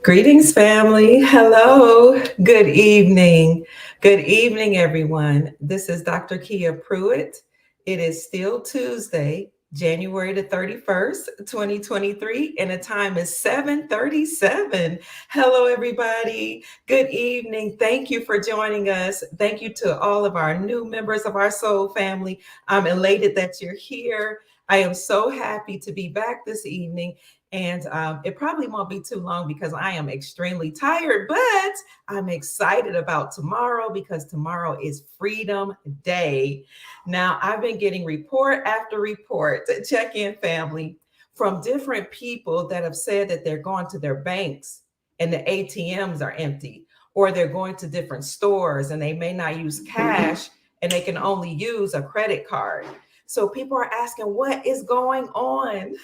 Greetings, family. Hello. Good evening. Good evening, everyone. This is Dr. Kia Pruitt. It is still Tuesday, January the 31st, 2023, and the time is 7:37. Hello, everybody. Good evening. Thank you for joining us. Thank you to all of our new members of our soul family. I'm elated that you're here. I am so happy to be back this evening. And it probably won't be too long because I am extremely tired, but I'm excited about tomorrow because tomorrow is Freedom Day. Now, I've been getting report after report, check in family, from different people that have said that they're going to their banks and the ATMs are empty, or they're going to different stores and they may not use cash and they can only use a credit card. So people are asking, what is going on?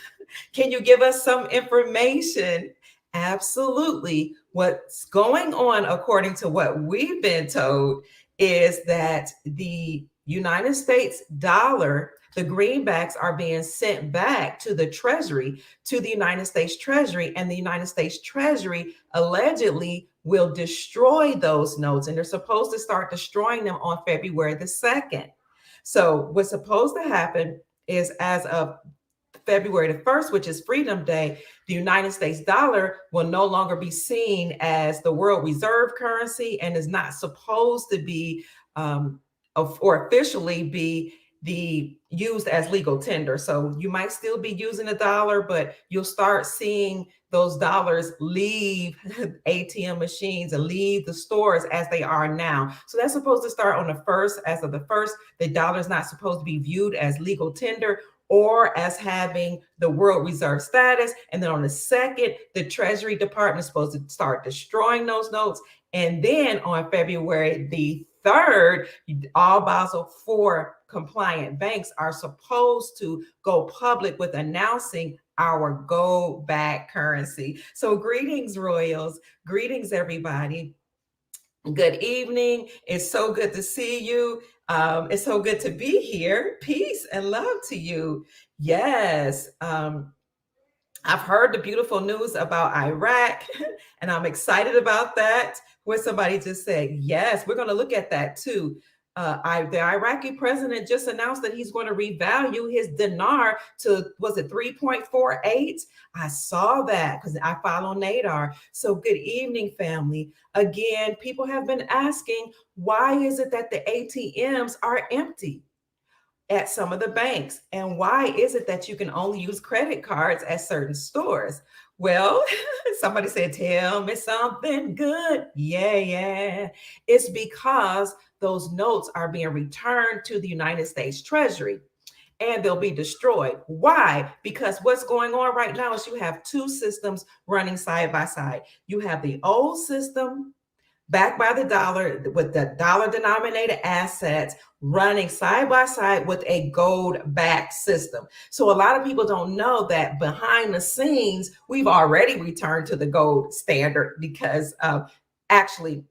Can you give us some information? Absolutely. What's going on, according to what we've been told, is that the United States dollar, the greenbacks are being sent back to the Treasury, to the United States Treasury, and the United States Treasury allegedly will destroy those notes. And they're supposed to start destroying them on February the 2nd. So what's supposed to happen is, as of February the 1st, which is Freedom Day, the United States dollar will no longer be seen as the world reserve currency and is not supposed to be or officially be used as legal tender. So you might still be using a dollar, but you'll start seeing those dollars leave ATM machines and leave the stores as they are now. So that's supposed to start on the 1st. As of the 1st, the dollar is not supposed to be viewed as legal tender or as having the world reserve status. And then on the 2nd, the Treasury Department is supposed to start destroying those notes. And then on February the 3rd, all Basel IV compliant banks are supposed to go public with announcing our go back currency. So greetings, Royals. Greetings, everybody. Good evening. It's so good to see you. It's so good to be here. Peace and love to you. Yes. I've heard the beautiful news about Iraq, and I'm excited about that. Where somebody just said, yes, we're going to look at that too. The Iraqi president just announced that he's going to revalue his dinar to, was it 3.48? I saw that because I follow Nadar. So good evening, family. Again, people have been asking, why is it that the ATMs are empty at some of the banks? And why is it that you can only use credit cards at certain stores? Well, somebody said, tell me something good. Yeah. It's because those notes are being returned to the United States Treasury and they'll be destroyed. Why? Because what's going on right now is you have two systems running side by side. You have the old system backed by the dollar, with the dollar denominated assets running side by side with a gold backed system. So a lot of people don't know that behind the scenes, we've already returned to the gold standard because actually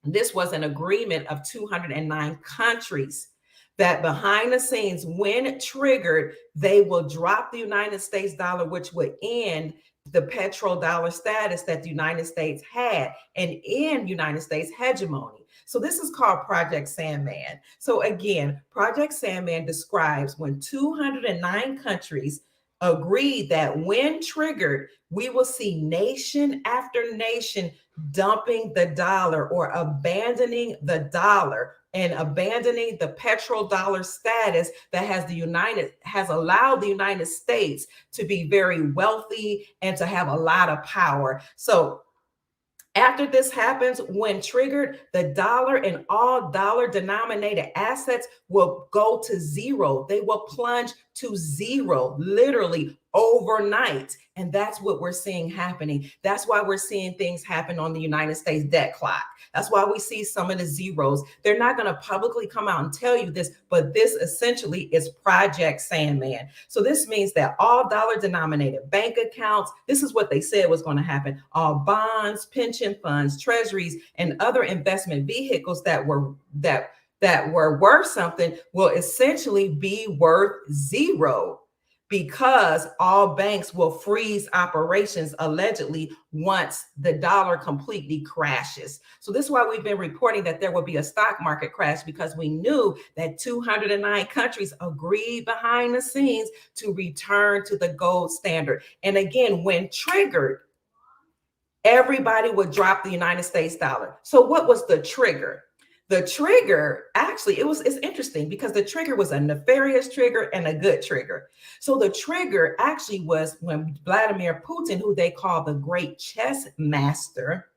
this was an agreement of 209 countries that behind the scenes, when triggered, they will drop the United States dollar, which would end the petrodollar status that the United States had and in United States hegemony. So this is called Project Sandman. So again, Project Sandman describes when 209 countries agreed that when triggered, we will see nation after nation dumping the dollar or abandoning the dollar and abandoning the petrodollar status that has allowed the United States to be very wealthy and to have a lot of power. So after this happens, when triggered, the dollar and all dollar denominated assets will go to zero. They will plunge to zero, literally overnight. And that's what we're seeing happening. That's why we're seeing things happen on the United States debt clock. That's why we see some of the zeros. They're not going to publicly come out and tell you this, but this essentially is Project Sandman. So this means that all dollar denominated bank accounts, this is what they said was going to happen. All bonds, pension funds, treasuries, and other investment vehicles that were worth something will essentially be worth zero. because all banks will freeze operations allegedly once the dollar completely crashes. So this is why we've been reporting that there will be a stock market crash, because we knew that 209 countries agreed behind the scenes to return to the gold standard. And again, when triggered, everybody would drop the United States dollar. So what was the trigger? The trigger, actually, it's interesting because the trigger was a nefarious trigger and a good trigger. So the trigger actually was when Vladimir Putin, who they call the great chess master,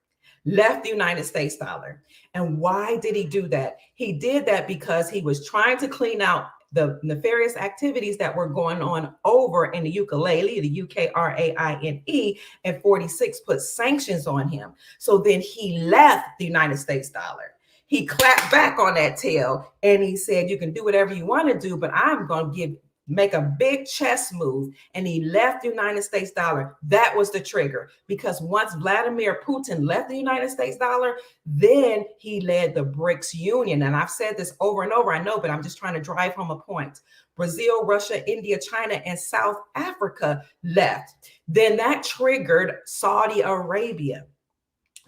left the United States dollar. And why did he do that? He did that because he was trying to clean out the nefarious activities that were going on over in the ukulele, the UKRAINE, and 46 put sanctions on him. So then he left the United States dollar. He clapped back on that tail and he said, you can do whatever you want to do, but I'm going to make a big chess move. And he left the United States dollar. That was the trigger, because once Vladimir Putin left the United States dollar, then he led the BRICS Union. And I've said this over and over, I know, but I'm just trying to drive home a point. Brazil, Russia, India, China, and South Africa left. Then that triggered Saudi Arabia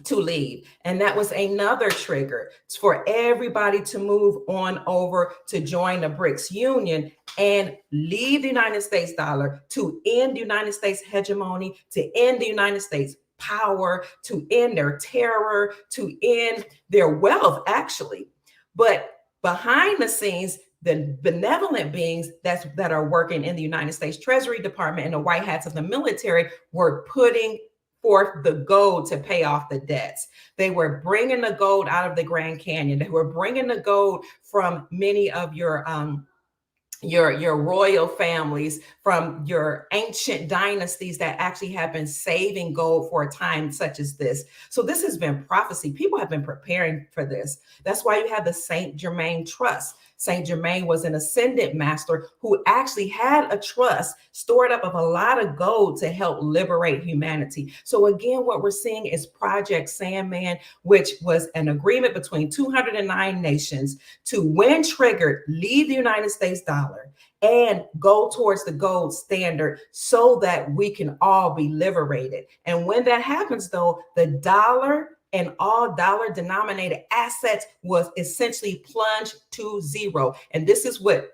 to leave. And that was another trigger for everybody to move on over to join the BRICS Union and leave the United States dollar, to end the United States hegemony, to end the United States power, to end their terror, to end their wealth, actually. But behind the scenes, the benevolent beings that are working in the United States Treasury Department and the white hats of the military were putting forth the gold to pay off the debts. They were bringing the gold out of the Grand Canyon. They were bringing the gold from many of your royal families, from your ancient dynasties that actually have been saving gold for a time such as this. So this has been prophecy. People have been preparing for this. That's why you have the Saint Germain Trust. Saint Germain was an ascendant master who actually had a trust stored up of a lot of gold to help liberate humanity. So again, what we're seeing is Project Sandman, which was an agreement between 209 nations to, when triggered, leave the United States dollar and go towards the gold standard so that we can all be liberated. And when that happens, though, the dollar and all dollar denominated assets was essentially plunged to zero. And this is what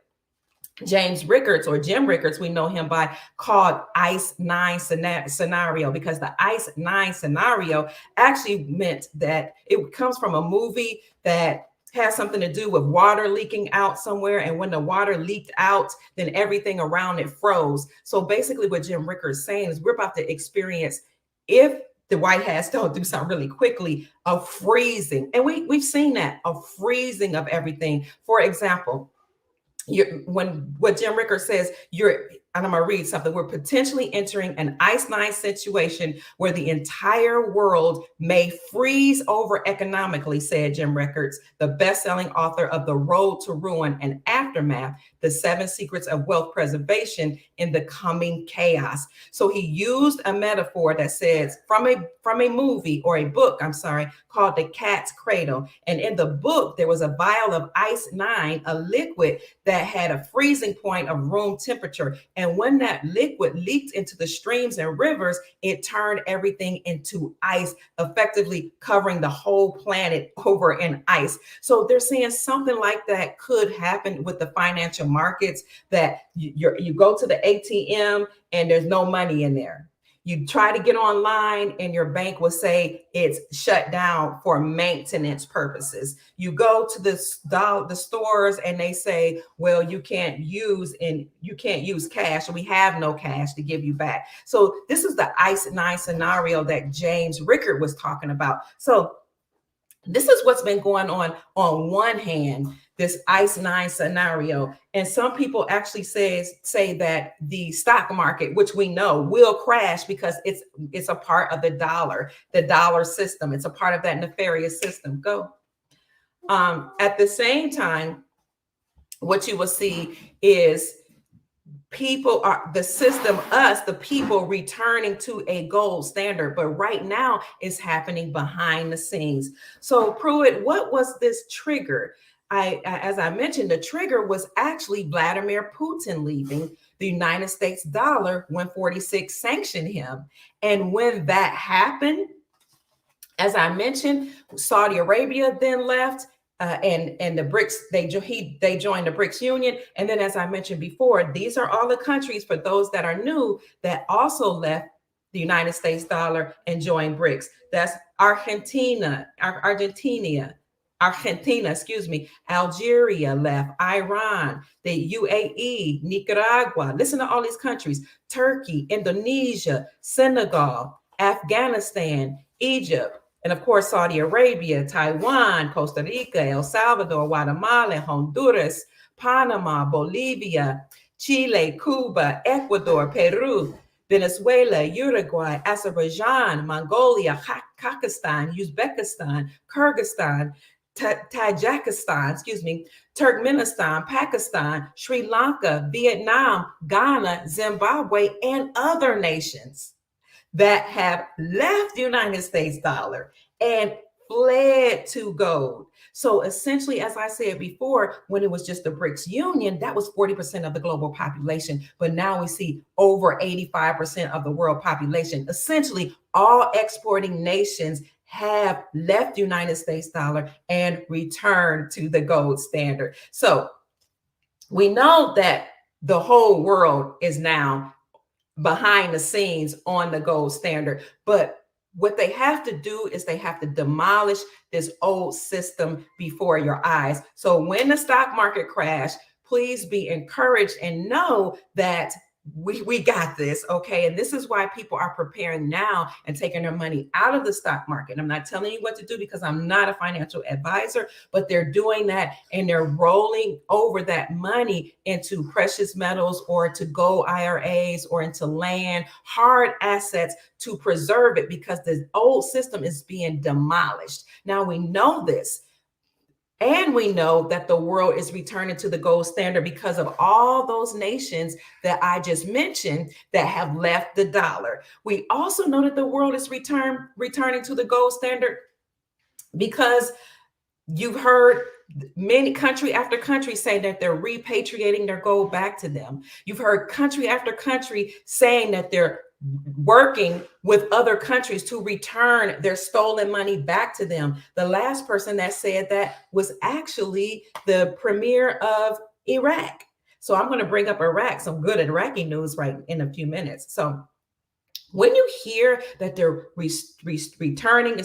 James Rickards, or Jim Rickards, we know him by, called ICE 9 scenario, because the ICE 9 scenario actually meant that it comes from a movie that has something to do with water leaking out somewhere. And when the water leaked out, then everything around it froze. So basically what Jim Rickards is saying is we're about to experience, if the white hats don't do something really quickly, a freezing. And we've seen that, a freezing of everything. For example, what Jim Rickards says, and I'm going to read something. We're potentially entering an ICE 9 situation where the entire world may freeze over economically, said Jim Rickards, the best-selling author of The Road to Ruin and Aftermath, The 7 Secrets of Wealth Preservation in the Coming Chaos. So he used a metaphor that says, from a movie, or a book, I'm sorry, called The Cat's Cradle. And in the book, there was a vial of ICE 9, a liquid that had a freezing point of room temperature. And when that liquid leaked into the streams and rivers, it turned everything into ice, effectively covering the whole planet over in ice. So they're saying something like that could happen with the financial markets, that you go to the ATM and there's no money in there. You try to get online and your bank will say it's shut down for maintenance purposes. You go to the stores and they say, well, you can't use cash, or we have no cash to give you back. So this is the ICE 9 scenario that James Rickard was talking about. So this is what's been going on one hand, this ICE 9 scenario. And some people actually say that the stock market, which we know will crash because it's a part of the dollar system. It's a part of that nefarious system. At the same time, what you will see is people are the system, us, the people, returning to a gold standard. But right now it's happening behind the scenes. So Pruitt, what was this trigger? As I mentioned, the trigger was actually Vladimir Putin leaving, the United States dollar when 46 sanctioned him. And when that happened, as I mentioned, Saudi Arabia then left, and the BRICS, they joined the BRICS Union. And then, as I mentioned before, these are all the countries, for those that are new, that also left the United States dollar and joined BRICS. That's Argentina, Algeria left, Iran, the UAE, Nicaragua. Listen to all these countries: Turkey, Indonesia, Senegal, Afghanistan, Egypt, and of course, Saudi Arabia, Taiwan, Costa Rica, El Salvador, Guatemala, Honduras, Panama, Bolivia, Chile, Cuba, Ecuador, Peru, Venezuela, Uruguay, Azerbaijan, Mongolia, Kazakhstan, Uzbekistan, Kyrgyzstan, Tajikistan, Turkmenistan, Pakistan, Sri Lanka, Vietnam, Ghana, Zimbabwe, and other nations that have left the United States dollar and fled to gold. So essentially, as I said before, when it was just the BRICS Union, that was 40% of the global population. But now we see over 85% of the world population. Essentially, all exporting nations have left the United States dollar and returned to the gold standard. So we know that the whole world is now behind the scenes on the gold standard. But what they have to do is they have to demolish this old system before your eyes. So when the stock market crash, please be encouraged and know that we got this, okay? And this is why people are preparing now and taking their money out of the stock market. I'm not telling you what to do because I'm not a financial advisor, but they're doing that, and they're rolling over that money into precious metals or to gold IRAs or into land, hard assets, to preserve it, because the old system is being demolished. Now we know this. And we know that the world is returning to the gold standard because of all those nations that I just mentioned that have left the dollar. We also know that the world is returning to the gold standard because you've heard many country after country say that they're repatriating their gold back to them. You've heard country after country saying that they're working with other countries to return their stolen money back to them. The last person that said that was actually the premier of Iraq. So I'm going to bring up Iraq, some good Iraqi news right in a few minutes. So when you hear that they're returning,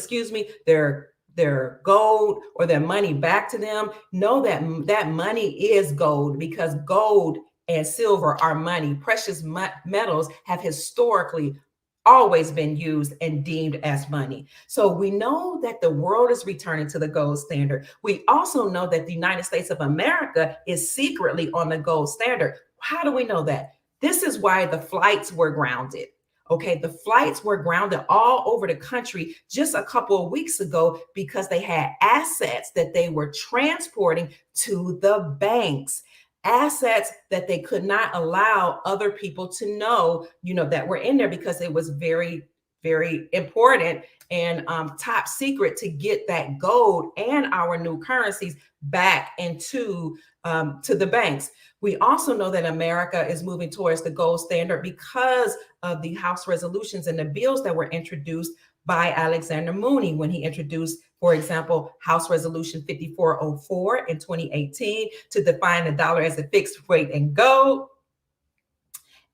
their gold or their money back to them, know that that money is gold, because gold and silver are money. Precious metals have historically always been used and deemed as money. So we know that the world is returning to the gold standard. We also know that the United States of America is secretly on the gold standard. How do we know that? This is why the flights were grounded. Okay, the flights were grounded all over the country just a couple of weeks ago because they had assets that they were transporting to the banks. Assets that they could not allow other people to know, that were in there, because it was very, very important and top secret to get that gold and our new currencies back into to the banks. We also know that America is moving towards the gold standard because of the House resolutions and the bills that were introduced by Alexander Mooney when he introduced, for example, House Resolution 5404 in 2018 to define the dollar as a fixed rate in gold.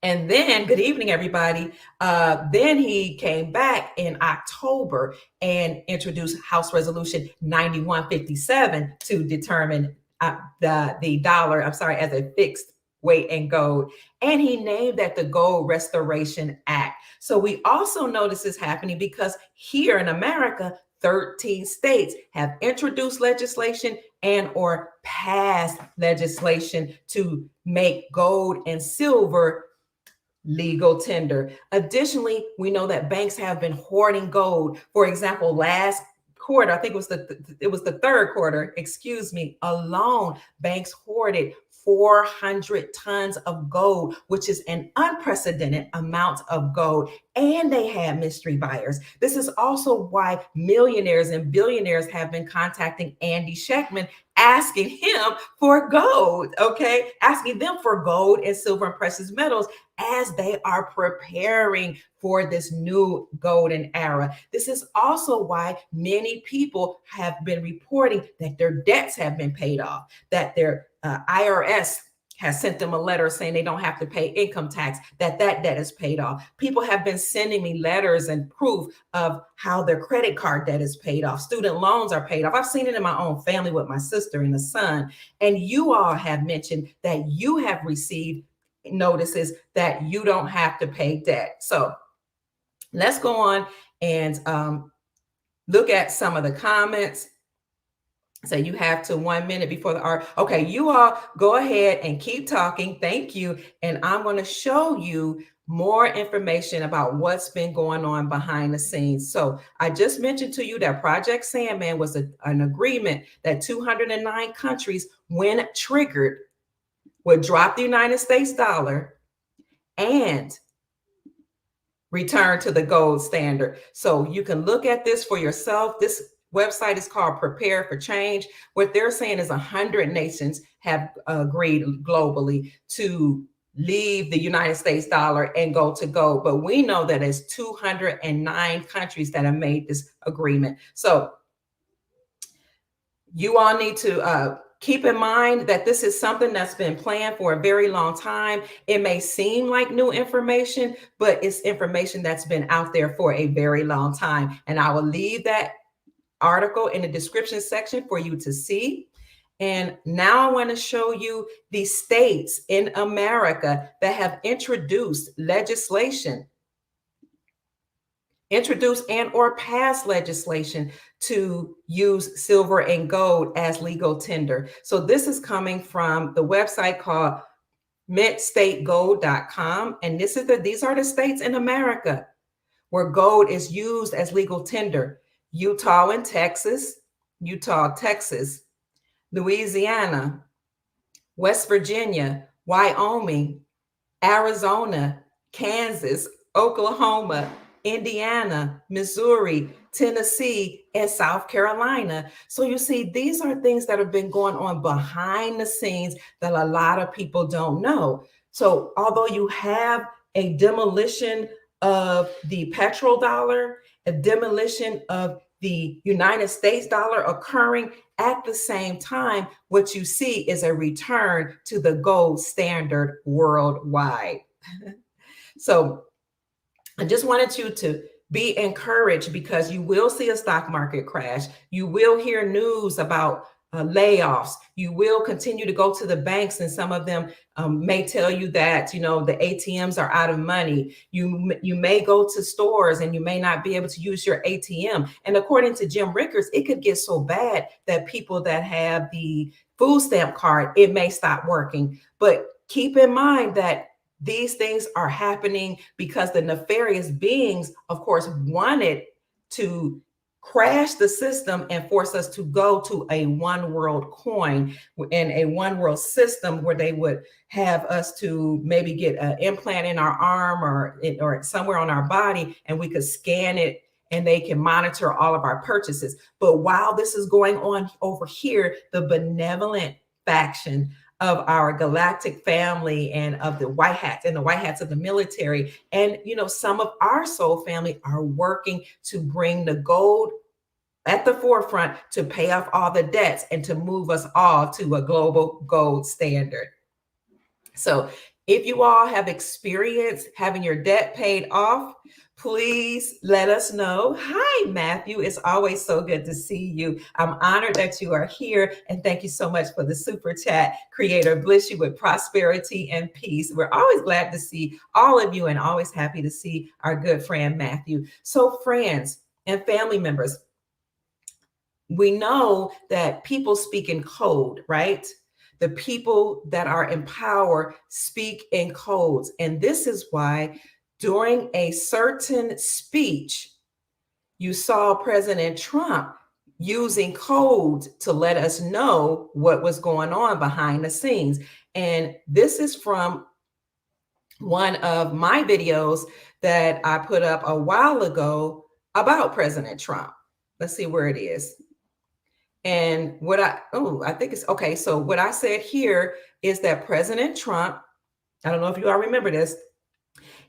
And then, good evening, everybody. Then he came back in October and introduced House Resolution 9157 to determine the dollar, as a fixed weight in gold. And he named that the Gold Restoration Act. So we also know this is happening because here in America, 13 states have introduced legislation and or passed legislation to make gold and silver legal tender. Additionally, we know that banks have been hoarding gold. For example, last quarter, I think it was the third quarter, alone, banks hoarded 400 tons of gold, which is an unprecedented amount of gold. And they had mystery buyers. This is also why millionaires and billionaires have been contacting Andy Schectman, asking him for gold, okay? Asking them for gold and silver and precious metals as they are preparing for this new golden era. This is also why many people have been reporting that their debts have been paid off, that their IRS has sent them a letter saying they don't have to pay income tax, that debt is paid off. People have been sending me letters and proof of how their credit card debt is paid off. Student loans are paid off. I've seen it in my own family with my sister and the son. And you all have mentioned that you have received notices that you don't have to pay debt. So let's go on and look at some of the comments. So you have to 1 minute before the art. Okay, you all go ahead and keep talking. Thank you. And I'm going to show you more information about what's been going on behind the scenes. So I just mentioned to you that Project Sandman was an agreement that 209 countries, when triggered, would drop the United States dollar and return to the gold standard. So you can look at this for yourself. This website is called Prepare for Change. What they're saying is 100 nations have agreed globally to leave the United States dollar and go to gold. But we know that it's 209 countries that have made this agreement. So you all need to keep in mind that this is something that's been planned for a very long time. It may seem like new information, but it's information that's been out there for a very long time. And I will leave that article in the description section for you to see. And now I want to show you the states in America that have introduced legislation, introduced and or passed legislation to use silver and gold as legal tender. So this is coming from the website called mintstategold.com. And these are the states in America where gold is used as legal tender: Utah and Texas, Texas, Louisiana, West Virginia, Wyoming, Arizona, Kansas, Oklahoma, Indiana, Missouri, Tennessee, and South Carolina. So you see, these are things that have been going on behind the scenes that a lot of people don't know. So although you have a demolition of the petrodollar, a demolition of the United States dollar occurring at the same time, what you see is a return to the gold standard worldwide. So I just wanted you to be encouraged, because you will see a stock market crash. You will hear news about layoffs. You will continue to go to the banks, and some of them may tell you that, the ATMs are out of money. You may go to stores and you may not be able to use your ATM. And according to Jim Rickards, it could get so bad that people that have the food stamp card, it may stop working. But keep in mind that these things are happening because the nefarious beings, of course, wanted to crash the system and force us to go to a one world coin and a one world system where they would have us to maybe get an implant in our arm or somewhere on our body, and we could scan it and they can monitor all of our purchases. But while this is going on over here, the benevolent faction of our galactic family and of the white hats and the white hats of the military, and some of our soul family are working to bring the gold at the forefront to pay off all the debts and to move us all to a global gold standard. So if you all have experienced having your debt paid off, please let us know. Hi, Matthew. It's always so good to see you. I'm honored that you are here. And thank you so much for the super chat. Creator, bless you with prosperity and peace. We're always glad to see all of you and always happy to see our good friend, Matthew. So friends and family members, we know that people speak in code, right? The people that are in power speak in codes. And this is why during a certain speech, you saw President Trump using code to let us know what was going on behind the scenes. And this is from one of my videos that I put up a while ago about President Trump. Let's see where it is. And I think it's okay. So what I said here is that President Trump, I don't know if you all remember this,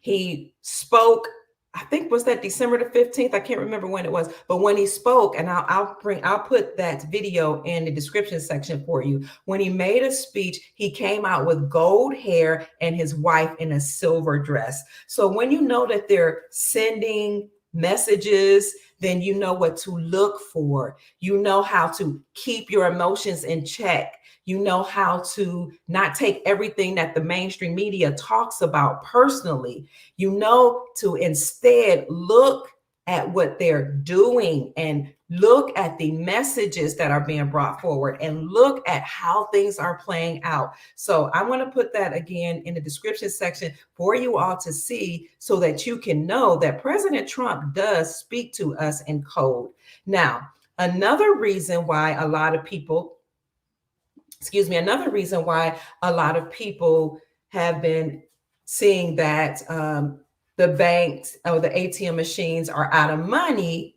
he spoke, I think was that December the 15th. I can't remember when it was, but when he spoke, and I'll put that video in the description section for you. When he made a speech, he came out with gold hair and his wife in a silver dress. So when you know that they're sending messages, then you know what to look for. You know how to keep your emotions in check. You know how to not take everything that the mainstream media talks about personally. You know to instead look at what they're doing and look at the messages that are being brought forward and look at how things are playing out. So I want to put that again in the description section for you all to see so that you can know that President Trump does speak to us in code. Now, another reason why a lot of people have been seeing that the banks or the ATM machines are out of money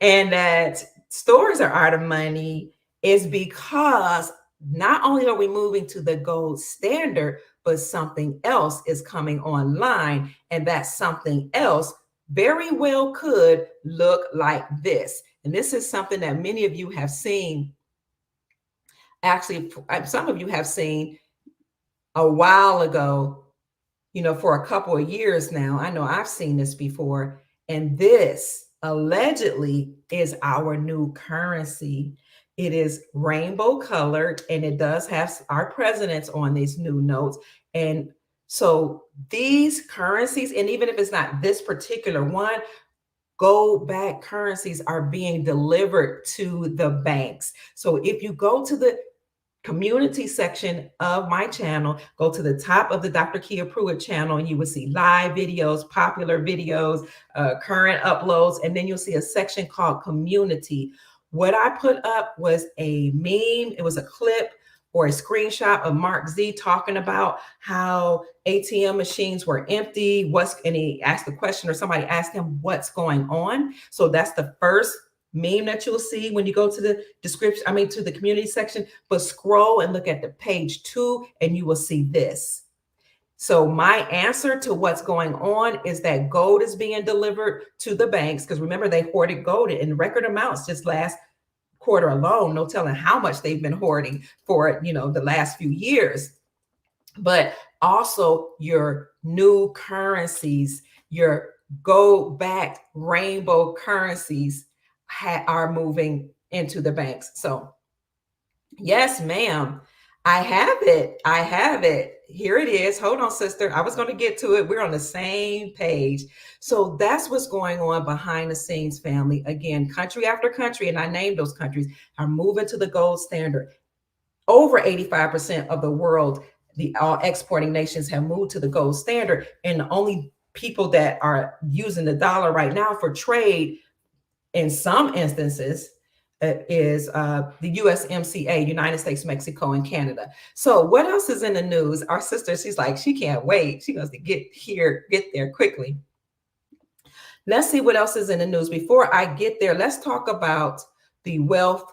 and that stores are out of money is because not only are we moving to the gold standard, but something else is coming online. And that something else very well could look like this. And this is something that many of you have seen. Actually, some of you have seen a while ago, for a couple of years now. I know I've seen this before. And this allegedly is our new currency. It is rainbow colored and it does have our presidents on these new notes. And so these currencies, and even if it's not this particular one, gold-backed currencies are being delivered to the banks. So if you go to the community section of my channel, go to the top of the Dr. Kia Pruitt channel, and you will see live videos, popular videos, current uploads, and then you'll see a section called community. What I put up was a meme. It was a clip or a screenshot of Mark Z talking about how ATM machines were empty. And he asked the question, or somebody asked him, what's going on? So that's the first meme that you'll see when you go to the description, to the community section, but scroll and look at the page 2 and you will see this. So my answer to what's going on is that gold is being delivered to the banks, because remember, they hoarded gold in record amounts just last quarter alone. No telling how much they've been hoarding for, the last few years. But also your new currencies, your gold-backed rainbow currencies are moving into the banks. So yes, ma'am, I have it. Here it is. Hold on, sister. I was going to get to it. We're on the same page. So that's what's going on behind the scenes, family. Again, country after country, and I named those countries, are moving to the gold standard. Over 85% of the world, all exporting nations, have moved to the gold standard. And the only people that are using the dollar right now for trade in some instances is the USMCA, United States, Mexico, and Canada. So what else is in the news? Our sister, she's like, she can't wait. She wants to get there quickly. Let's see what else is in the news. Before I get there, let's talk about the wealth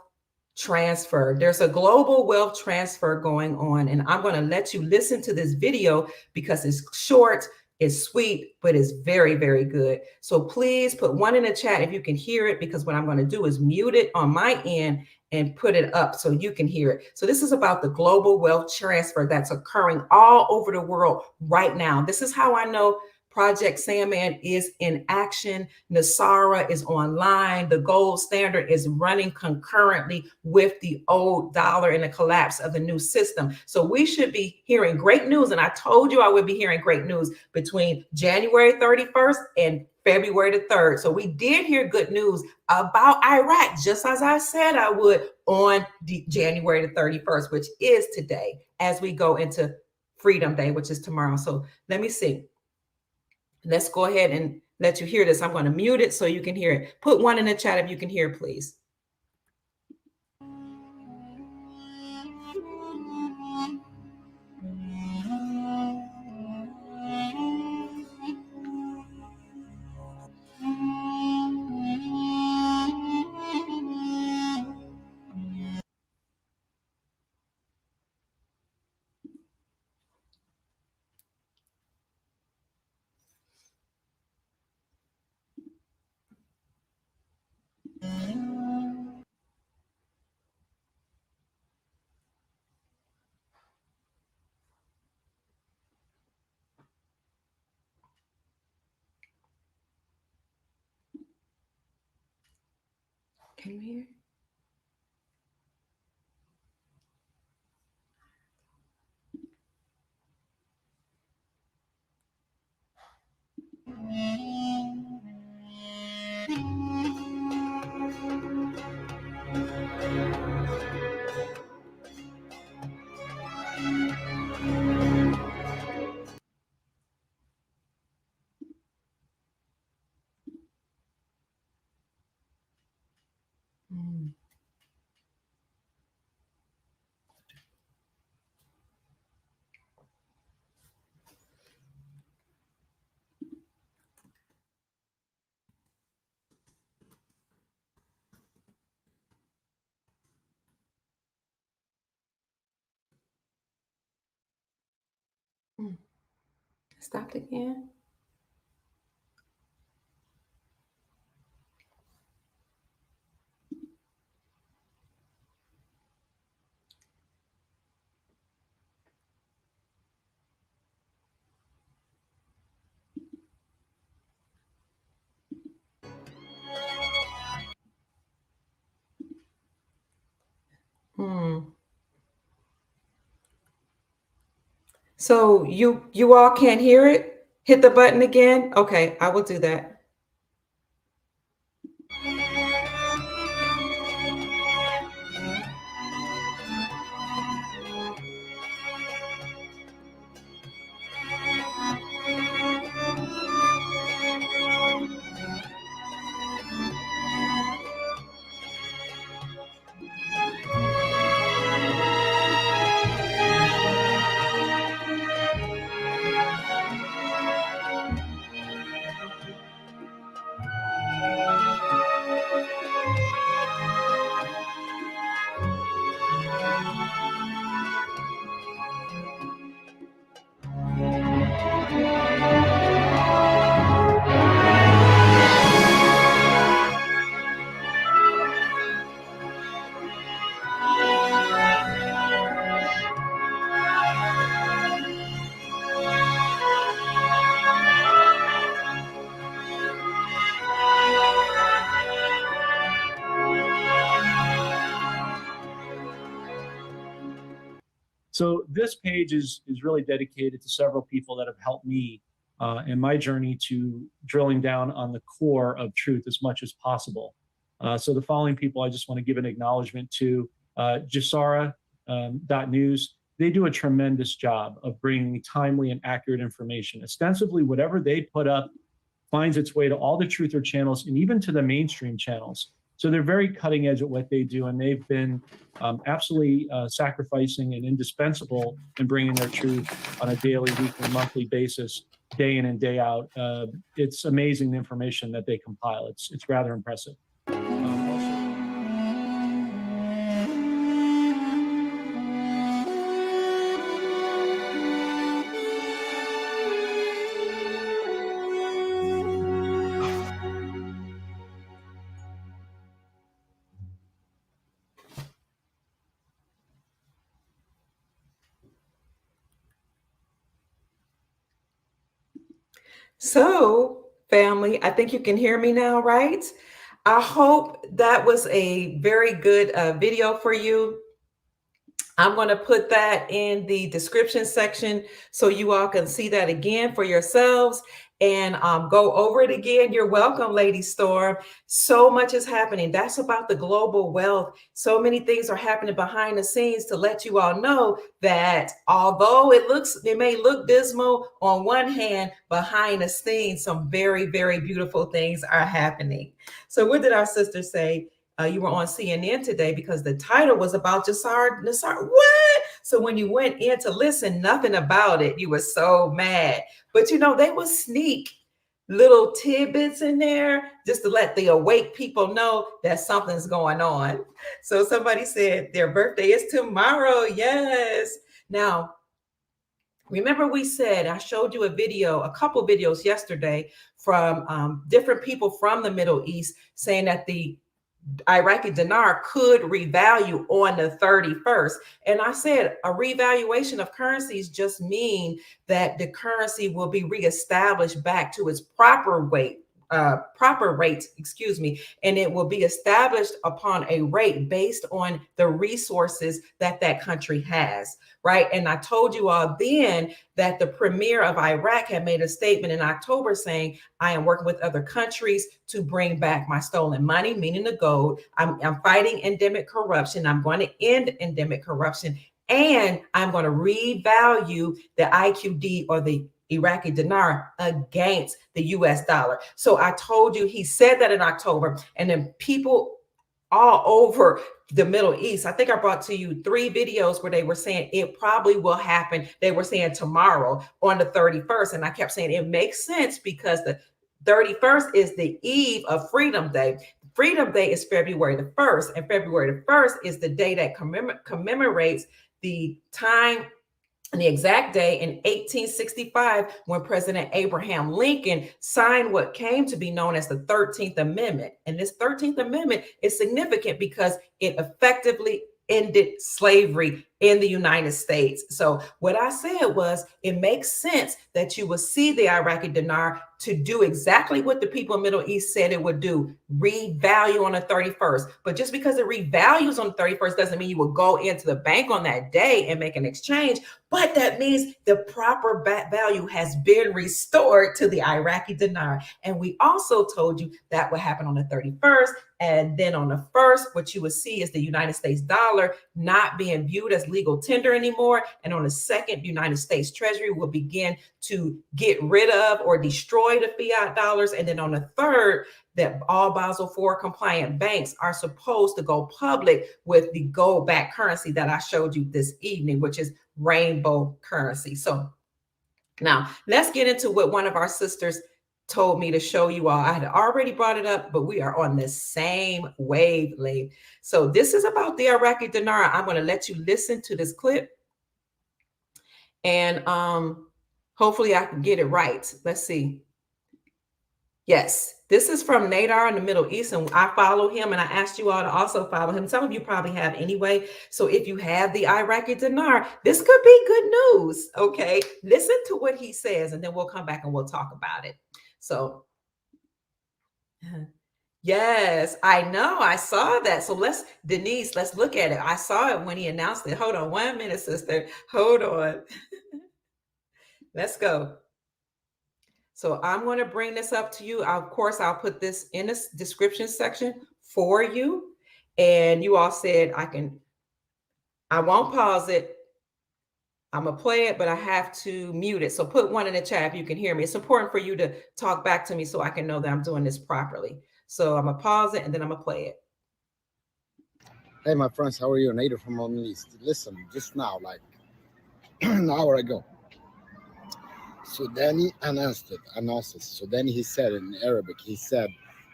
transfer. There's a global wealth transfer going on, and I'm going to let you listen to this video because it's short, it's sweet, but it's very, very good. So please put 1 in the chat if you can hear it, because what I'm going to do is mute it on my end and put it up so you can hear it. So this is about the global wealth transfer that's occurring all over the world right now. This is how I know Project Sandman is in action. NESARA is online. The gold standard is running concurrently with the old dollar and the collapse of the new system. So we should be hearing great news. And I told you I would be hearing great news between January 31st and February the 3rd. So we did hear good news about Iraq, just as I said I would, on January the 31st, which is today, as we go into Freedom Day, which is tomorrow. So let me see. Let's go ahead and let you hear this. I'm going to mute it so you can hear it. Put 1 in the chat if you can hear, please. Can you hear? Mm. Mm. Stopped again. Hmm. So you all can't hear it? Hit the button again. Okay, I will do that. So this page is really dedicated to several people that have helped me in my journey to drilling down on the core of truth as much as possible. So the following people I just want to give an acknowledgement to: NESARA .news. They do a tremendous job of bringing timely and accurate information. Ostensibly, whatever they put up finds its way to all the truther channels and even to the mainstream channels. So they're very cutting edge at what they do, and they've been absolutely sacrificing and indispensable in bringing their truth on a daily, weekly, monthly basis, day in and day out. It's amazing the information that they compile. It's rather impressive. So, family, I think you can hear me now, right? I hope that was a very good video for you. I'm going to put that in the description section so you all can see that again for yourselves and go over it again. You're welcome, Lady Storm. So much is happening. That's about the global wealth. So many things are happening behind the scenes to let you all know that although it may look dismal on one hand, behind the scenes, some very, very beautiful things are happening. So what did our sister say? You were on CNN today because the title was about NESARA. What? So when you went in to listen, nothing about it. You were so mad. But they will sneak little tidbits in there just to let the awake people know that something's going on. So somebody said their birthday is tomorrow. Yes. Now, remember we said, I showed you a couple videos yesterday from different people from the Middle East saying that the Iraqi dinar could revalue on the 31st. And I said a revaluation of currencies just mean that the currency will be reestablished back to its proper weight, proper rates, excuse me, and it will be established upon a rate based on the resources that that country has, right? And I told you all then that the premier of Iraq had made a statement in October saying, I am working with other countries to bring back my stolen money, meaning the gold. I'm fighting endemic corruption. I'm going to end endemic corruption. And I'm going to revalue the IQD, or the Iraqi dinar, against the US dollar. So I told you he said that in October, and then people all over the Middle East. I think I brought to you 3 videos where they were saying it probably will happen. They were saying tomorrow on the 31st. And I kept saying it makes sense because the 31st is the eve of Freedom Day. Freedom Day is February the 1st, and February the 1st is the day that commemorates the time and the exact day in 1865 when President Abraham Lincoln signed what came to be known as the 13th Amendment. And this 13th Amendment is significant because it effectively ended slavery in the United States. So what I said was, it makes sense that you will see the Iraqi dinar to do exactly what the people in the Middle East said it would do, revalue on the 31st. But just because it revalues on the 31st doesn't mean you will go into the bank on that day and make an exchange. But that means the proper value has been restored to the Iraqi dinar. And we also told you that would happen on the 31st. And then on the 1st, what you would see is the United States dollar not being viewed as legal tender anymore. And on the 2nd, the United States Treasury will begin to get rid of or destroy the fiat dollars. And then on the 3rd, that all Basel IV compliant banks are supposed to go public with the gold-backed currency that I showed you this evening, which is rainbow currency. So now let's get into what one of our sisters told me to show you all. I had already brought it up, but we are on the same wavelength. So this is about the Iraqi dinar. I'm going to let you listen to this clip, and hopefully I can get it right. Let's see. Yes, this is from Nadar in the Middle East, and I follow him, and I asked you all to also follow him. Some of you probably have anyway. So if you have the Iraqi dinar, this could be good news. Okay, listen to what he says, and then we'll come back and we'll talk about it. So, yes, I know. I saw that. So Denise, let's look at it. I saw it when he announced it. Hold on 1 minute, sister. Hold on. Let's go. So I'm going to bring this up to you. Of course, I'll put this in the description section for you. And you all said I won't pause it. I'm going to play it, but I have to mute it. So put 1 in the chat if you can hear me. It's important for you to talk back to me so I can know that I'm doing this properly. So I'm going to pause it and then I'm going to play it. Hey, my friends, how are you? Nader from the Middle East. Listen, just now, like an hour ago, Sudani announced it. So then he said in Arabic, he said,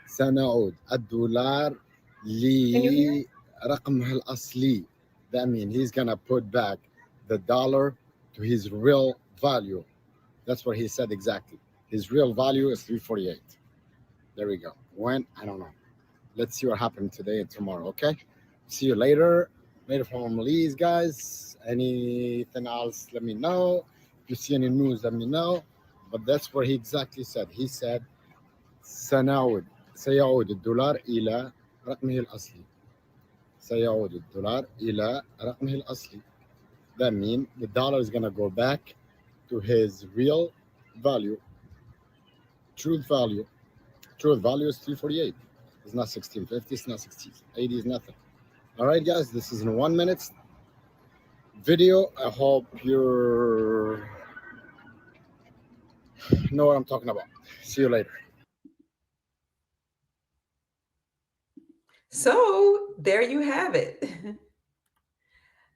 سنعود الدولار لرقمه الأصلي. That means he's going to put back the dollar to his real value. That's what he said exactly. His real value is 348. There we go. When? I don't know. Let's see what happened today and tomorrow, okay? See you later. Later from Malise, guys. Anything else, let me know. If you see any news, let me know. But that's what he exactly said. He said, سيعود الدولار إلى رقمه الأصلي. سيعود الدولار إلى رقمه الأصلي. That means the dollar is going to go back to his real value. Truth value. Truth value is 348. It's not 1650. It's not 1680. It's nothing. All right, guys. This is in 1 minute video. I hope you know what I'm talking about. See you later. So there you have it.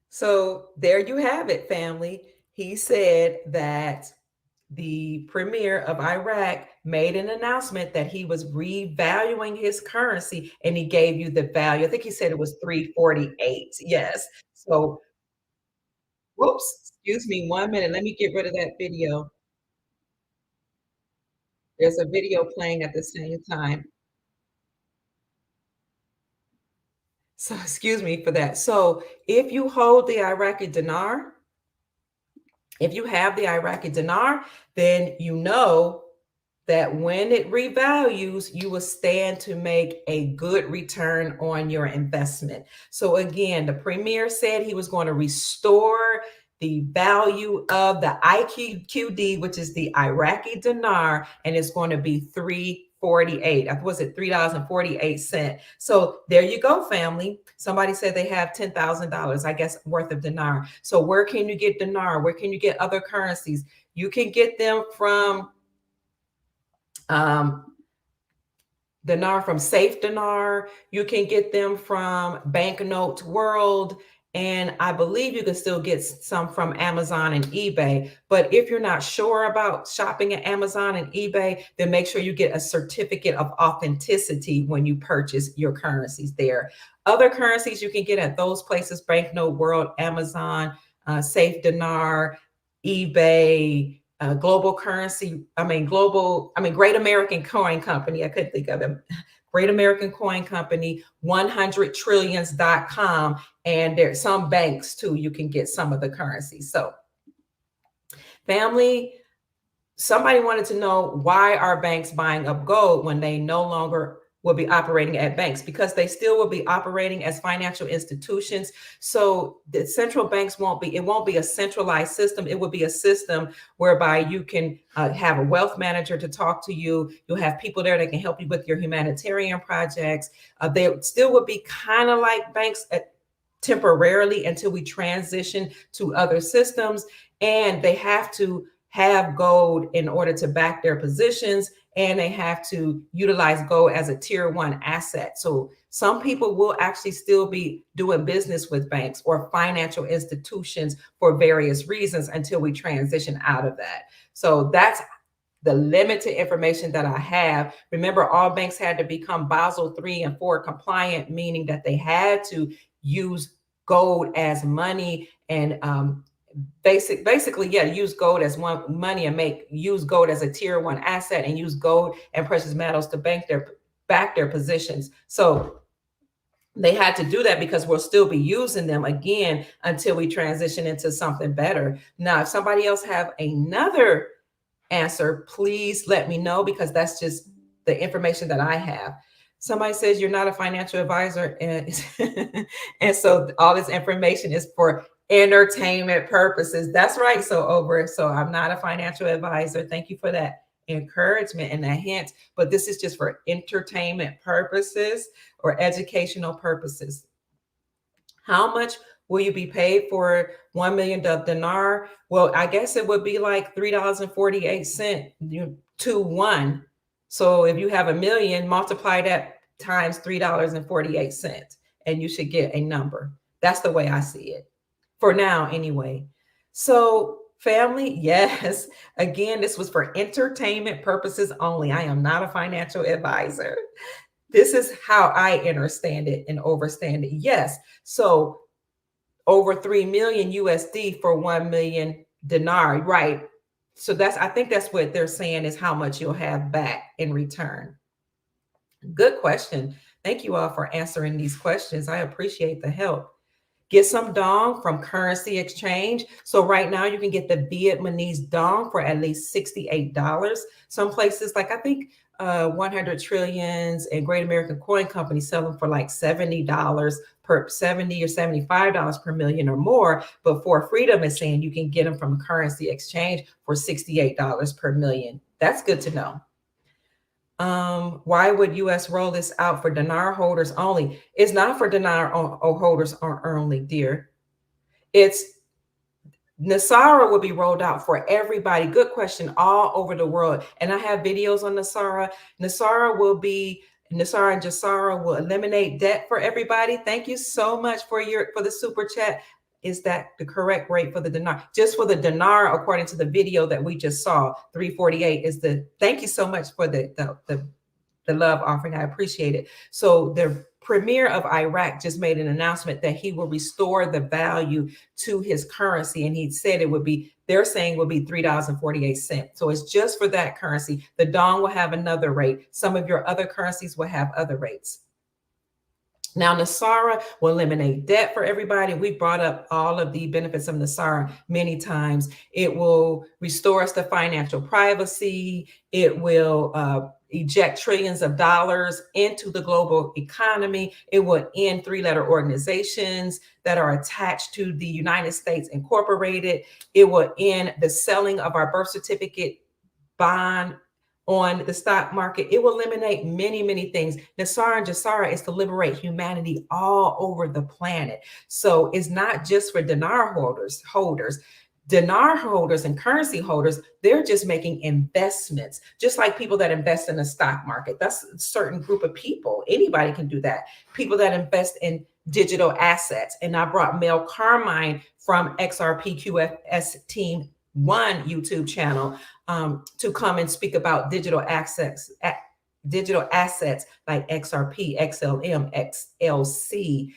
So there you have it, family. He said that the premier of Iraq made an announcement that he was revaluing his currency, and he gave you the value. I think he said it was 348. Yes. So, whoops, excuse me 1 minute. Let me get rid of that video. There's a video playing at the same time. So, excuse me for that. So, if you hold the Iraqi dinar, if you have the Iraqi dinar, then you know that when it revalues, you will stand to make a good return on your investment. So again, the premier said he was going to restore the value of the IQD, which is the Iraqi dinar, and it's going to be 348. Was it $3.48? So there you go, family. Somebody said they have $10,000, I guess, worth of dinar. So where can you get dinar? Where can you get other currencies? You can get them from Dinar, from Safe Dinar. You can get them from Banknote World. And I believe you can still get some from Amazon and eBay. But if you're not sure about shopping at Amazon and eBay, then make sure you get a certificate of authenticity when you purchase your currencies there. Other currencies you can get at those places: Banknote World, Amazon, Safe Dinar, eBay, Great American Coin Company. I couldn't think of them. Great American Coin Company, 100trillions.com. And there's some banks too. You can get some of the currencies. So family, somebody wanted to know, why are banks buying up gold when they no longer will be operating at banks? Because they still will be operating as financial institutions. So the central banks won't be a centralized system. It will be a system whereby you can have a wealth manager to talk to you. You'll have people there that can help you with your humanitarian projects. They still would be kind of like banks temporarily until we transition to other systems. And they have to have gold in order to back their positions, and they have to utilize gold as a tier 1 asset. So some people will actually still be doing business with banks or financial institutions for various reasons until we transition out of that. So that's the limited information that I have. Remember, all banks had to become Basel 3 and 4 compliant, meaning that they had to use gold as money and basically, use gold as money and use gold as a tier 1 asset, and use gold and precious metals to back their positions. So they had to do that because we'll still be using them again until we transition into something better. Now, if somebody else have another answer, please let me know, because that's just the information that I have. Somebody says you're not a financial advisor, and so all this information is for entertainment purposes. That's right. So I'm not a financial advisor. Thank you for that encouragement and that hint, but this is just for entertainment purposes or educational purposes. How much will you be paid for 1 million dinar? Well, I guess it would be like $3.48 to 1. So if you have a million, multiply that times $3.48, and you should get a number. That's the way I see it for now, anyway. So family, yes, again, this was for entertainment purposes only. I am not a financial advisor. This is how I understand it and overstand it. Yes. So over 3 million USD for 1 million dinar, right? So I think that's what they're saying is how much you'll have back in return. Good question. Thank you all for answering these questions. I appreciate the help. Get some dong from currency exchange. So right now you can get the Vietnamese dong for at least $68. Some places, like I think 100 Trillions and Great American Coin Company, sell them for like $70 per $70 or $75 per million or more. But For Freedom is saying you can get them from currency exchange for $68 per million. That's good to know. Why would US roll this out for dinar holders only? It's not for dinar holders only, dear. It's NESARA will be rolled out for everybody. Good question. All over the world. And I have videos on NESARA. NESARA and JASARA will eliminate debt for everybody. Thank you so much for the super chat. Is that the correct rate for the dinar? Just for the dinar, according to the video that we just saw, 348 is thank you so much for the love offering. I appreciate it. So the premier of Iraq just made an announcement that he will restore the value to his currency. And he said they're saying will be $3.48. So it's just for that currency. The dong will have another rate. Some of your other currencies will have other rates. Now, NESARA will eliminate debt for everybody. We brought up all of the benefits of NESARA many times. It will restore us to financial privacy. It will eject trillions of dollars into the global economy. It will end three-letter organizations that are attached to the United States Incorporated. It will end the selling of our birth certificate bond on the stock market. It will eliminate many, many things. NESARA and JASARA is to liberate humanity all over the planet. So it's not just for Dinar holders. Dinar holders and currency holders, they're just making investments, just like people that invest in the stock market. That's a certain group of people. Anybody can do that. People that invest in digital assets. And I brought Mel Carmine from XRPQFS Team 1 YouTube channel to come and speak about digital assets like XRP, XLM, XLC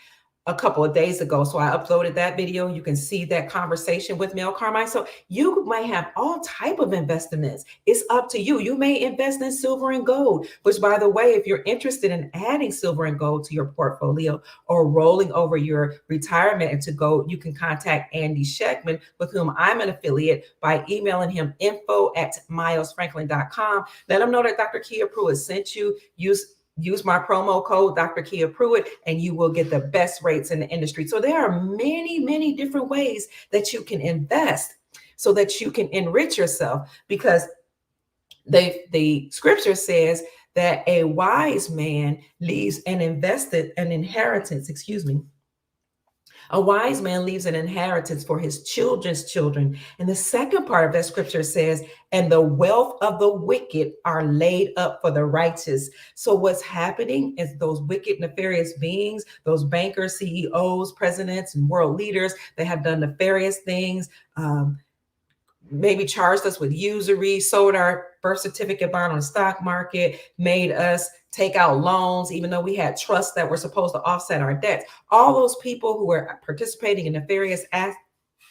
a couple of days ago. So I uploaded that video. You can see that conversation with Mel Carmine. So you might have all type of investments. It's up to you. You may invest in silver and gold, which, by the way, if you're interested in adding silver and gold to your portfolio or rolling over your retirement into gold, you can contact Andy Schectman, with whom I'm an affiliate, by emailing him info@milesfranklin.com. Let him know that Dr. Kia Pruitt sent you. Use my promo code, Dr. Kia Pruitt, and you will get the best rates in the industry. So there are many, many different ways that you can invest so that you can enrich yourself, because the scripture says that a wise man leaves an inheritance. A wise man leaves an inheritance for his children's children. And the second part of that scripture says, and the wealth of the wicked are laid up for the righteous. So what's happening is those wicked, nefarious beings, those bankers, CEOs, presidents, and world leaders, they have done nefarious things, maybe charged us with usury, sold our birth certificate bond on the stock market, made us take out loans, even though we had trusts that were supposed to offset our debts. All those people who were participating in nefarious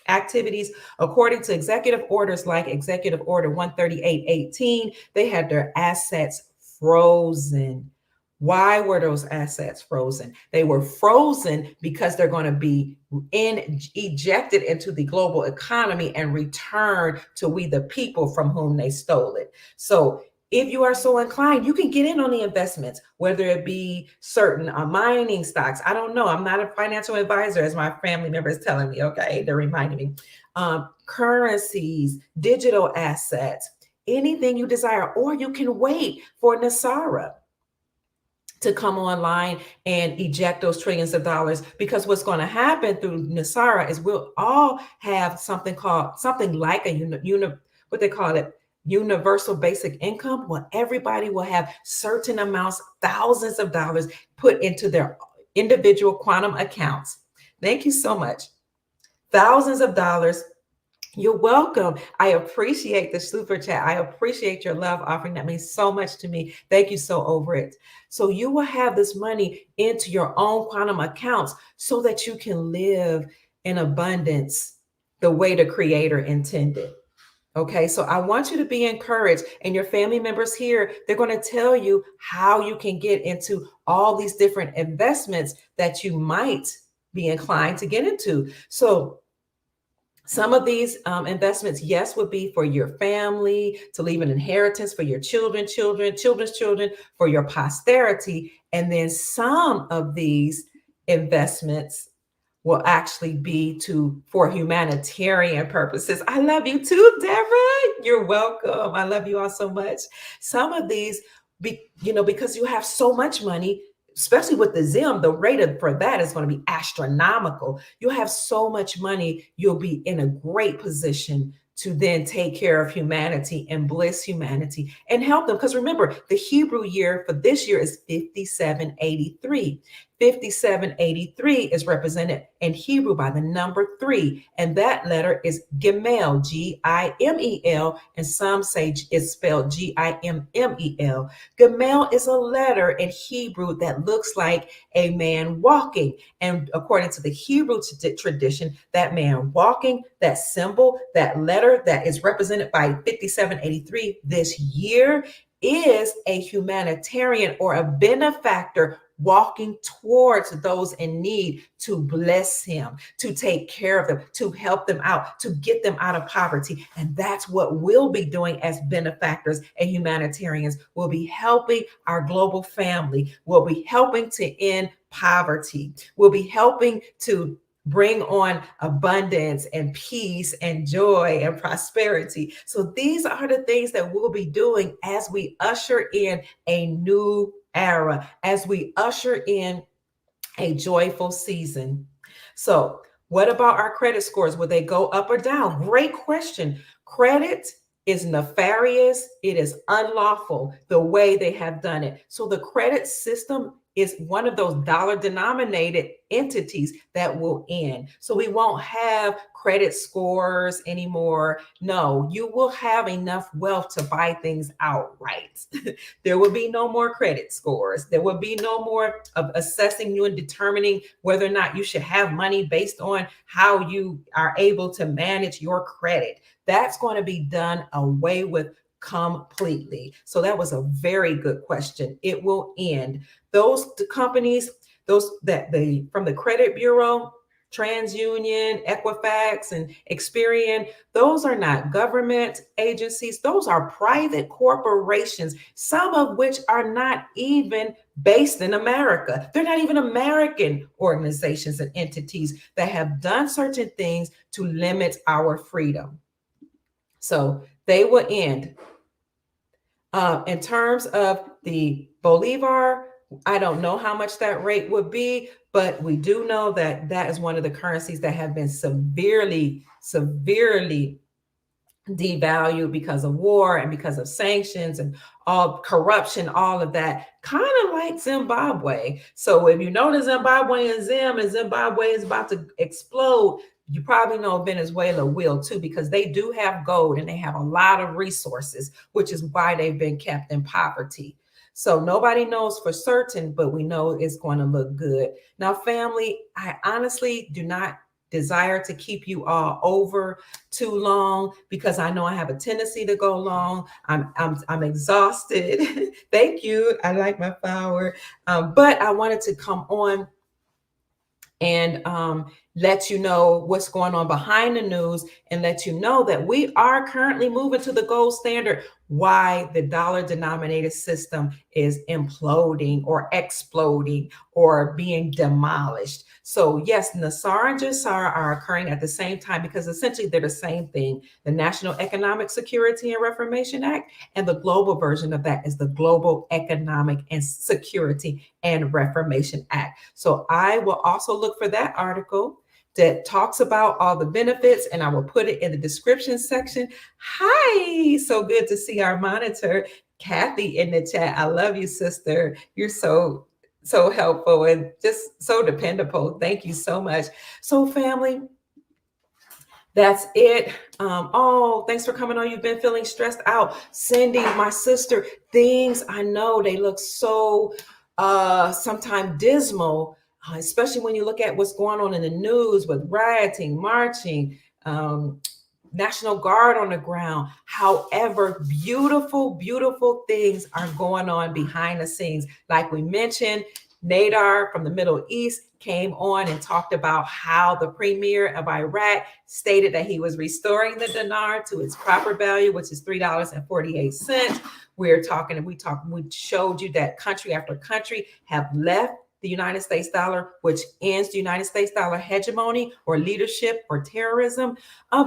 activities, according to executive orders like Executive Order 13818, they had their assets frozen. Why were those assets frozen? They were frozen because they're going to be ejected into the global economy and returned to we the people from whom they stole it. So if you are so inclined, you can get in on the investments, whether it be certain mining stocks. I don't know. I'm not a financial advisor, as my family member is telling me. Okay, they're reminding me. Currencies, digital assets, anything you desire, or you can wait for NESARA to come online and eject those trillions of dollars, because what's going to happen through NESARA is we'll all have something like a what they call it, universal basic income, where everybody will have certain amounts, thousands of dollars put into their individual quantum accounts. Thank you so much. Thousands of dollars. You're welcome. I appreciate the super chat. I appreciate your love offering. That means so much to me. Thank you so over it. So you will have this money into your own quantum accounts so that you can live in abundance the way the Creator intended. Okay, so I want you to be encouraged, and your family members here, they're going to tell you how you can get into all these different investments that you might be inclined to get into. So some of these investments, yes, would be for your family, to leave an inheritance for your children's children, for your posterity. And then some of these investments will actually be for humanitarian purposes. I love you too, Deborah. You're welcome. I love you all so much. Some of these, because you have so much money, especially with the ZIM, the rate for that is going to be astronomical. You'll have so much money, you'll be in a great position to then take care of humanity and bless humanity and help them. Because remember, the Hebrew year for this year is 5783. 5783 is represented in Hebrew by the number 3, and that letter is Gimel, Gimel, and some say it's spelled Gimmel. Gimel is a letter in Hebrew that looks like a man walking, and according to the Hebrew tradition, that man walking, that symbol, that letter that is represented by 5783 this year is a humanitarian or a benefactor walking towards those in need to bless him, to take care of them, to help them out, to get them out of poverty. And that's what we'll be doing as benefactors and humanitarians. We'll be helping our global family. We'll be helping to end poverty. We'll be helping to bring on abundance and peace and joy and prosperity. So these are the things that we'll be doing as we usher in a new era, as we usher in a joyful season. So what about our credit scores? Will they go up or down? Great question. Credit is nefarious. It is unlawful the way they have done it. So the credit system is one of those dollar denominated entities that will end. So we won't have credit scores anymore. No, you will have enough wealth to buy things outright. There will be no more credit scores. There will be no more of assessing you and determining whether or not you should have money based on how you are able to manage your credit. That's going to be done away with completely. So that was a very good question. It will end. Those companies, those that from the credit bureau, TransUnion, Equifax, and Experian, those are not government agencies. Those are private corporations, some of which are not even based in America. They're not even American organizations and entities that have done certain things to limit our freedom. So they will end. In terms of the Bolivar, I don't know how much that rate would be, but we do know that that is one of the currencies that have been severely devalued because of war and because of sanctions and all corruption, all of that, kind of like Zimbabwe. So if you know the Zimbabwean Zim and Zimbabwe is about to explode, you probably know Venezuela will too, because they do have gold and they have a lot of resources, which is why they've been kept in poverty. So nobody knows for certain, but we know it's going to look good. Now, family, I honestly do not desire to keep you all over too long because I know I have a tendency to go long. I'm exhausted. Thank you. I like my flower. But I wanted to come on and let you know what's going on behind the news and let you know that we are currently moving to the gold standard, why the dollar denominated system is imploding or exploding or being demolished. So yes, NESARA and NESARA are occurring at the same time because essentially they're the same thing. The National Economic Security and Reformation Act, and the global version of that is the Global Economic and Security and Reformation Act. So I will also look for that article that talks about all the benefits, and I will put it in the description section. Hi, so good to see our monitor, Kathy, in the chat. I love you, sister. You're so helpful and just so dependable. Thank you so much. So family, that's it. Oh, thanks for coming on. You've been feeling stressed out. Cindy, my sister, things I know they look so sometimes dismal, especially when you look at what's going on in the news with rioting, marching, National Guard on the ground. However, beautiful, beautiful things are going on behind the scenes. Like we mentioned, Nadar from the Middle East came on and talked about how the premier of Iraq stated that he was restoring the dinar to its proper value, which is $3.48. We showed you that country after country have left the United States dollar, which ends the United States dollar hegemony or leadership or terrorism,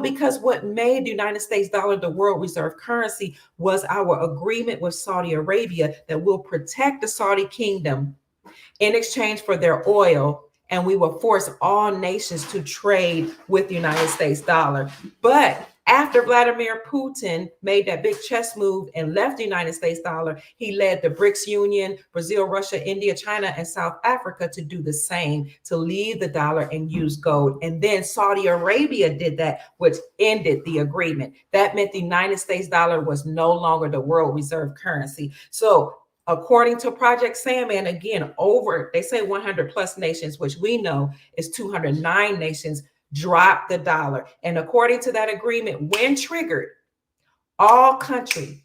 because what made the United States dollar the world reserve currency was our agreement with Saudi Arabia that will protect the Saudi kingdom in exchange for their oil, and we will force all nations to trade with the United States dollar. But after Vladimir Putin made that big chess move and left the United States dollar, he led the BRICS Union, Brazil, Russia, India, China, and South Africa to do the same, to leave the dollar and use gold. And then Saudi Arabia did that, which ended the agreement. That meant the United States dollar was no longer the world reserve currency. So according to Project Sandman, again, they say 100 plus nations, which we know is 209 nations, drop the dollar. And according to that agreement, when triggered, all countries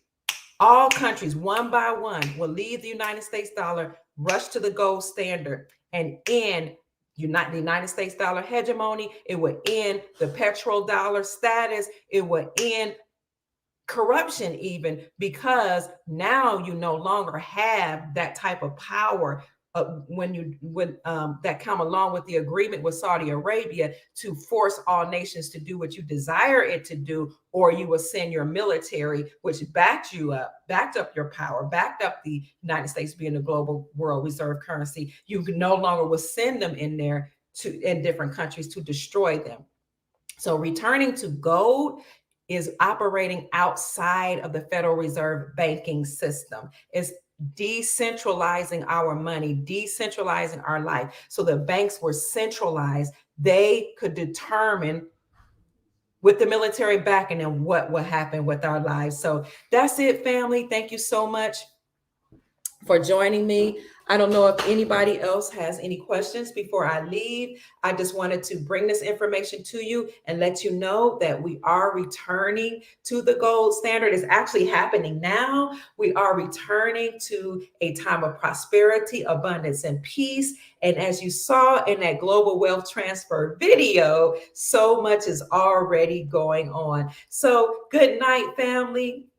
All countries, one by one, will leave the United States dollar, rush to the gold standard, and end the United States dollar hegemony. It would end the petrodollar status. It would end corruption, even, because now you no longer have that type of power when that come along with the agreement with Saudi Arabia to force all nations to do what you desire it to do, or you will send your military, which backed up your power, backed up the United States being a global world reserve currency. You no longer will send them in there in different countries to destroy them. So returning to gold is operating outside of the Federal Reserve banking system. It's decentralizing our money, decentralizing our life. So the banks were centralized. They could determine with the military backing and what will happen with our lives. So that's it, family. Thank you so much for joining me. I don't know if anybody else has any questions before I leave. I just wanted to bring this information to you and let you know that we are returning to the gold standard. It's actually happening now. We are returning to a time of prosperity, abundance, and peace. And as you saw in that global wealth transfer video, so much is already going on. So good night, family.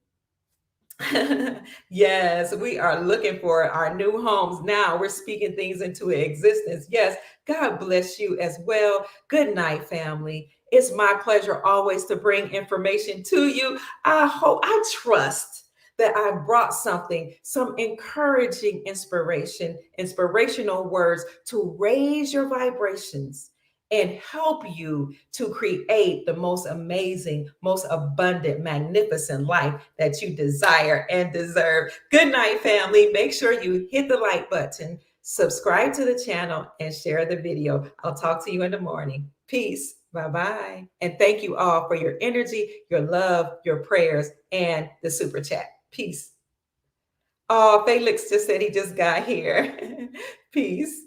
Yes, we are looking for our new homes now. We're speaking things into existence. Yes, God bless you as well. Good night, family. It's my pleasure always to bring information to you. I trust that I brought some encouraging inspirational words to raise your vibrations and help you to create the most amazing, most abundant, magnificent life that you desire and deserve. Good night, family. Make sure you hit the like button, subscribe to the channel, and share the video. I'll talk to you in the morning. Peace. Bye-bye. And thank you all for your energy, your love, your prayers, and the super chat. Peace. Oh, Felix just said he just got here. Peace.